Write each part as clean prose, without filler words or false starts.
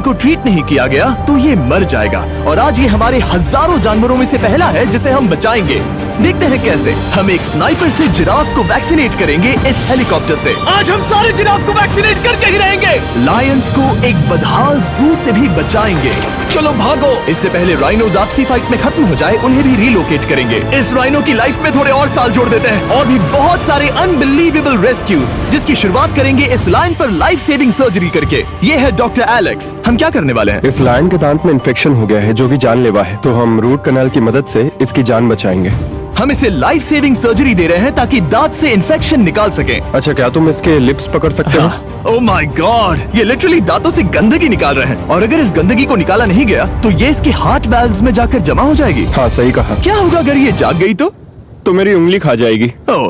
को ट्रीट नहीं किया गया तो ये मर जाएगा। और आज ये हमारे हजारों जानवरों में से पहला है जिसे हम बचाएंगे। देखते हैं कैसे। हम एक स्नाइपर से जिराफ को वैक्सीनेट करेंगे इस हेलीकॉप्टर से। आज हम सारे जिराफ को वैक्सीनेट करके ही रहेंगे। लायंस को एक बदहाल जू से भी बचाएंगे। चलो भागो। इससे पहले राइनोज आपसी फाइट में खत्म हो जाए, उन्हें भी रिलोकेट करेंगे। इस राइनो की लाइफ में थोड़े और साल जोड़ देते हैं और भी बहुत सारे अनबिलीवेबल रेस्क्यूज, जिसकी शुरुआत करेंगे इस लायन पर लाइफ सेविंग सर्जरी करके। ये है डॉक्टर एलेक्स। हम क्या करने वाले हैं? इस लायन के दांत में इन्फेक्शन हो गया है जो कि जानलेवा है, तो हम रूट कैनाल की मदद से इसकी जान बचाएंगे। हम इसे लाइफ सेविंग सर्जरी दे रहे हैं ताकि दांत से इन्फेक्शन निकाल सकें। अच्छा, क्या तुम इसके लिप्स पकड़ सकते हो? ओह माय गॉड, ये लिटरली दांतों से गंदगी निकाल रहे हैं और अगर इस गंदगी को निकाला नहीं गया तो ये इसके हार्ट वाल्व्स में जाकर जमा हो जाएगी। हाँ, सही कहा। क्या होगा अगर ये जाग गई तो मेरी उंगली खा जाएगी। ओह,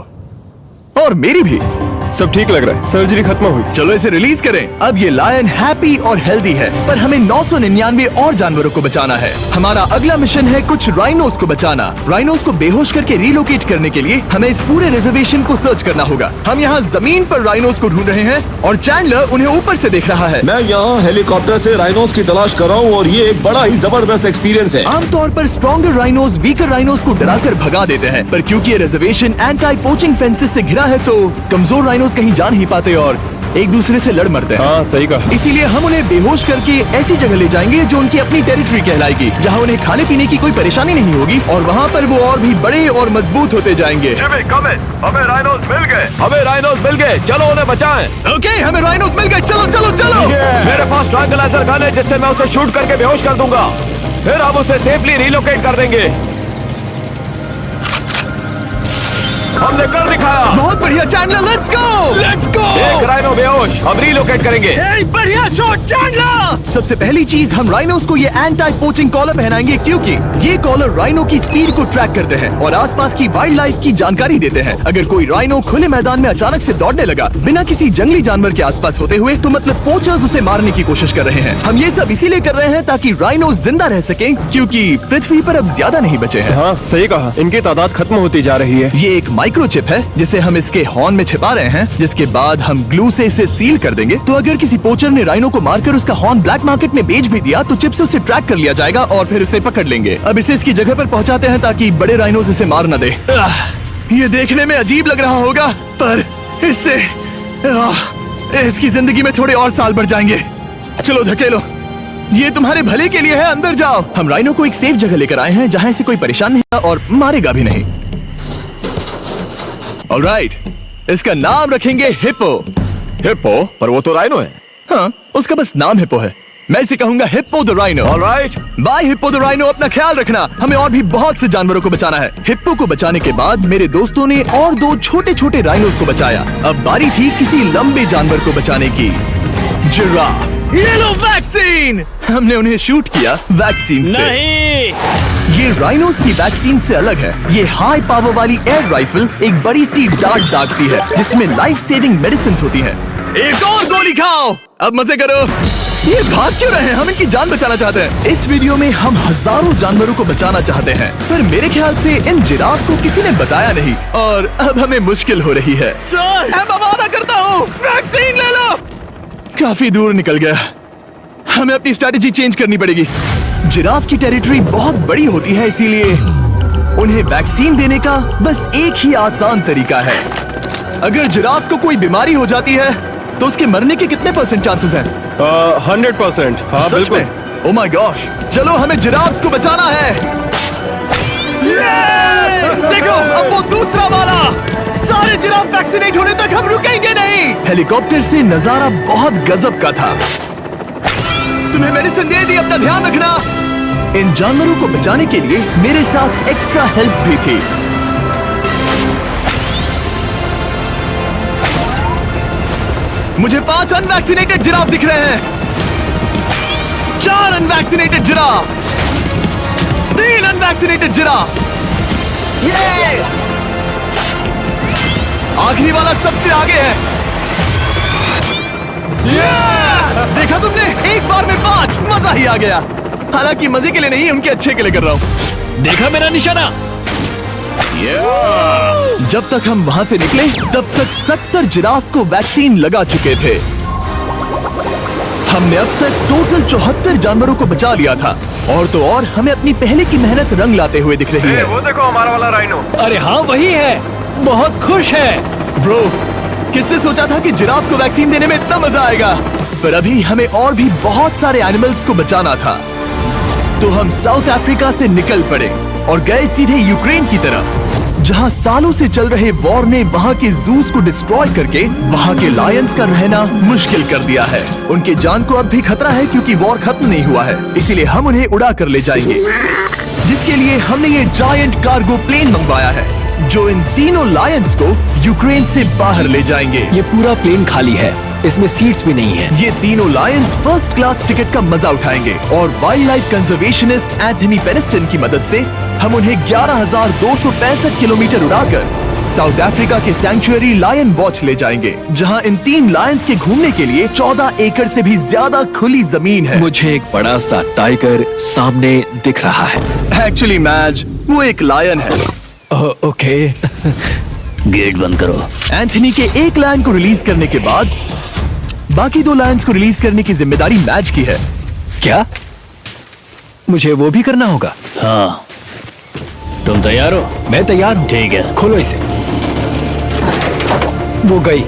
और मेरी भी। सब ठीक लग रहा है, सर्जरी खत्म हुई। चलो इसे रिलीज करें। अब ये लायन हैप्पी और हेल्दी है, पर हमें 999 और जानवरों को बचाना है। हमारा अगला मिशन है कुछ राइनोस को बचाना। राइनोस को बेहोश करके रिलोकेट करने के लिए हमें इस पूरे रिजर्वेशन को सर्च करना होगा। हम यहाँ जमीन पर राइनोस को ढूंढ रहे हैं और चैंडलर उन्हें ऊपर से देख रहा है। मैं यहाँ हेलीकॉप्टर से राइनोस की तलाश कर रहा हूँ और ये एक बड़ा ही जबरदस्त एक्सपीरियंस है। आमतौर पर स्ट्रॉन्गर राइनोस वीकर राइनोस को डराकर भगा देते हैं, पर क्योंकि ये रिजर्वेशन एंटी पोचिंग फेंसेस से घिरा है तो कमजोर राइनोस कहीं जा नहीं पाते और एक दूसरे से लड़ मरते हैं। हाँ, सही कहा। इसीलिए हम उन्हें बेहोश करके ऐसी जगह ले जाएंगे जो उनकी अपनी टेरिटरी कहलाएगी, जहाँ उन्हें खाने पीने की कोई परेशानी नहीं होगी और वहाँ पर वो और भी बड़े और मजबूत होते जाएंगे। हमें राइनोस मिल गए, चलो उन्हें बचाएं। ओके, हमें राइनोस मिल गए, चलो चलो चलो। मेरे पास ट्रैंक्विलाइजर गन है जिससे मैं उसे शूट करके बेहोश कर दूंगा, फिर हम उसे सेफली रिलोकेट कर देंगे। हमने कर दिखाया। बहुत बढ़िया चैंडलर, लेट्स गो। एक राइनो बेहोश, हम रिलोकेट करेंगे। बढ़िया शॉट चैंडलर। सबसे पहली चीज, हम राइनोस को ये एंटी पोचिंग कॉलर पहनाएंगे क्योंकि ये कॉलर राइनो की स्पीड को ट्रैक करते हैं और आसपास की वाइल्ड लाइफ की जानकारी देते हैं। अगर कोई राइनो खुले मैदान में अचानक से दौड़ने लगा बिना किसी जंगली जानवर के आसपास होते हुए, तो मतलब पोचर्स उसे मारने की कोशिश कर रहे हैं। हम ये सब इसीलिए कर रहे हैं ताकि राइनो जिंदा रह सकें, क्योंकि पृथ्वी पर अब ज्यादा नहीं बचे हैं। हाँ, सही कहा। इनकी तादाद खत्म होती जा रही है। ये एक माइक्रोचिप है जिसे हम इसके हॉर्न में छिपा रहे हैं, जिसके बाद हम ग्लू से इसे सील कर देंगे। तो अगर किसी पोचर ने राइनो को मारकर उसका हॉर्न ब्लैक मार्केट में बेच भी दिया तो चिप से उसे ट्रैक कर लिया जाएगा और फिर उसे पकड़ लेंगे। अब इसे इसकी जगह पर पहुंचाते हैं ताकि बड़े राइनोस इसे मार न दे। ये देखने में अजीब लग रहा होगा, पर इससे इसकी जिंदगी में थोड़े और साल बढ़ जाएंगे। चलो धकेलो, ये तुम्हारे भले के लिए है, अंदर जाओ। हम राइनो को एक सेफ जगह लेकर आए हैं जहाँ इसे कोई परेशान नहीं और मारेगा भी नहीं। ऑलराइट, इसका नाम रखेंगे हिप्पो। हिप्पो? पर वो तो राइनो है। हाँ, उसका बस नाम हिप्पो है। मैं इसे कहूंगा hippo the rhino. Alright, bye hippo the rhino. अपना ख्याल रखना, हमें और भी बहुत से जानवरों को बचाना है। हिप्पो को बचाने के बाद मेरे दोस्तों ने और 2 छोटे छोटे राइनोस को बचाया। अब बारी थी किसी लंबे जानवर को बचाने की। जिराफ। ये लो वैक्सीन। हमने उन्हें शूट किया वैक्सीन से। नहीं, ये राइनोस की वैक्सीन से अलग है। ये हाई पावर वाली एयर राइफल एक बड़ी सी डार्ट दागती है जिसमें लाइफ सेविंग मेडिसिन होती है। एक और गोली खाओ, अब मजे करो। ये भाग क्यों रहे हैं? हम इनकी जान बचाना चाहते हैं। इस वीडियो में हम हजारों जानवरों को बचाना चाहते हैं, पर मेरे ख्याल से इन जिराफ को किसी ने बताया नहीं और अब हमें मुश्किल हो रही है। सर, मैं वादा करता हूँ, वैक्सीन ले लो। काफी दूर निकल गया, हमें अपनी स्ट्रैटेजी चेंज करनी पड़ेगी। जिराफ की टेरिटरी बहुत बड़ी होती है, इसीलिए उन्हें वैक्सीन देने का बस एक ही आसान तरीका है। अगर जिराफ को कोई बीमारी हो जाती है तो उसके मरने के कितने % चांसेस हैं? 100%। हाँ, सच बिल्कुल। में? ओह माय गॉश, चलो हमें जिराफ्स को बचाना है। देखो, अब वो दूसरा वाला। सारे जिराफ वैक्सीनेट होने तक हम रुकेंगे नहीं। हेलीकॉप्टर से नजारा बहुत गजब का था। तुम्हें मेडिसिन दे दी, अपना ध्यान रखना। इन जानवरों को बचाने के लिए मेरे साथ एक्स्ट्रा हेल्प भी थी। मुझे 5 अनवैक्सीनेटेड जिराफ दिख रहे हैं। 4 अनवैक्सीनेटेड जिराफ, 3 अनवैक्सीनेटेड जिराफ। ये आखिरी वाला सबसे आगे है। देखा तुमने, एक बार में 5। मजा ही आ गया। हालांकि मजे के लिए नहीं, उनके अच्छे के लिए कर रहा हूँ। देखा मेरा निशाना? जब तक हम वहां से निकले तब तक 70 जिराफ को वैक्सीन लगा चुके थे। हमने अब तक टोटल 74 जानवरों को बचा लिया था, और तो और हमें अपनी पहले की मेहनत रंग लाते हुए दिख रही है। वो देखो हमारा वाला राइनो। अरे हाँ वही है, बहुत खुश है। ब्रो, किसने सोचा था कि जिराफ को वैक्सीन देने में इतना मजा आएगा? पर अभी हमें और भी बहुत सारे एनिमल्स को बचाना था, तो हम साउथ अफ्रीका से निकल पड़े और गए सीधे यूक्रेन की तरफ, जहां सालों से चल रहे वॉर ने वहां के जूस को डिस्ट्रॉय करके वहां के लायंस का रहना मुश्किल कर दिया है। उनके जान को अब भी खतरा है क्योंकि वॉर खत्म नहीं हुआ है, इसीलिए हम उन्हें उड़ा कर ले जाएंगे, जिसके लिए हमने ये जायंट कार्गो प्लेन मंगवाया है जो इन तीनों लायंस को यूक्रेन से बाहर ले जाएंगे। ये पूरा प्लेन खाली है, इसमेमें सीट्स भी नहीं है। ये तीनों लायंस फर्स्ट क्लास टिकट का मजा उठाएंगे और वाइल्ड लाइफ कंजर्वेशनिस्ट एंथनी पेनिस्टन की मदद से हम उन्हें 11,265 किलोमीटर उड़ाकर साउथ अफ्रीका के सैंक्चुअरी लायन वॉच ले जाएंगे, जहां इन 3 लायंस के घूमने के लिए 14 एकड़ से भी ज्यादा खुली जमीन है। मुझे एक बड़ा सा टाइगर सामने दिख रहा है। एक्चुअली मैच, वो एक लायन है। ओके। गेट बंद करो। एंथनी के एक लायन को रिलीज करने के बाद बाकी 2 लायंस को रिलीज करने की जिम्मेदारी मैच की है। क्या मुझे वो भी करना होगा? हाँ, तुम तैयार हो? मैं तैयार हूँ। ठीक है। खोलो इसे। वो गई।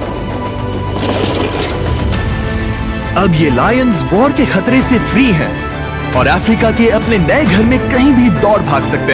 अब ये लायंस वॉर के खतरे से फ्री हैं और अफ्रीका के अपने नए घर में कहीं भी दौड़ भाग सकते हैं।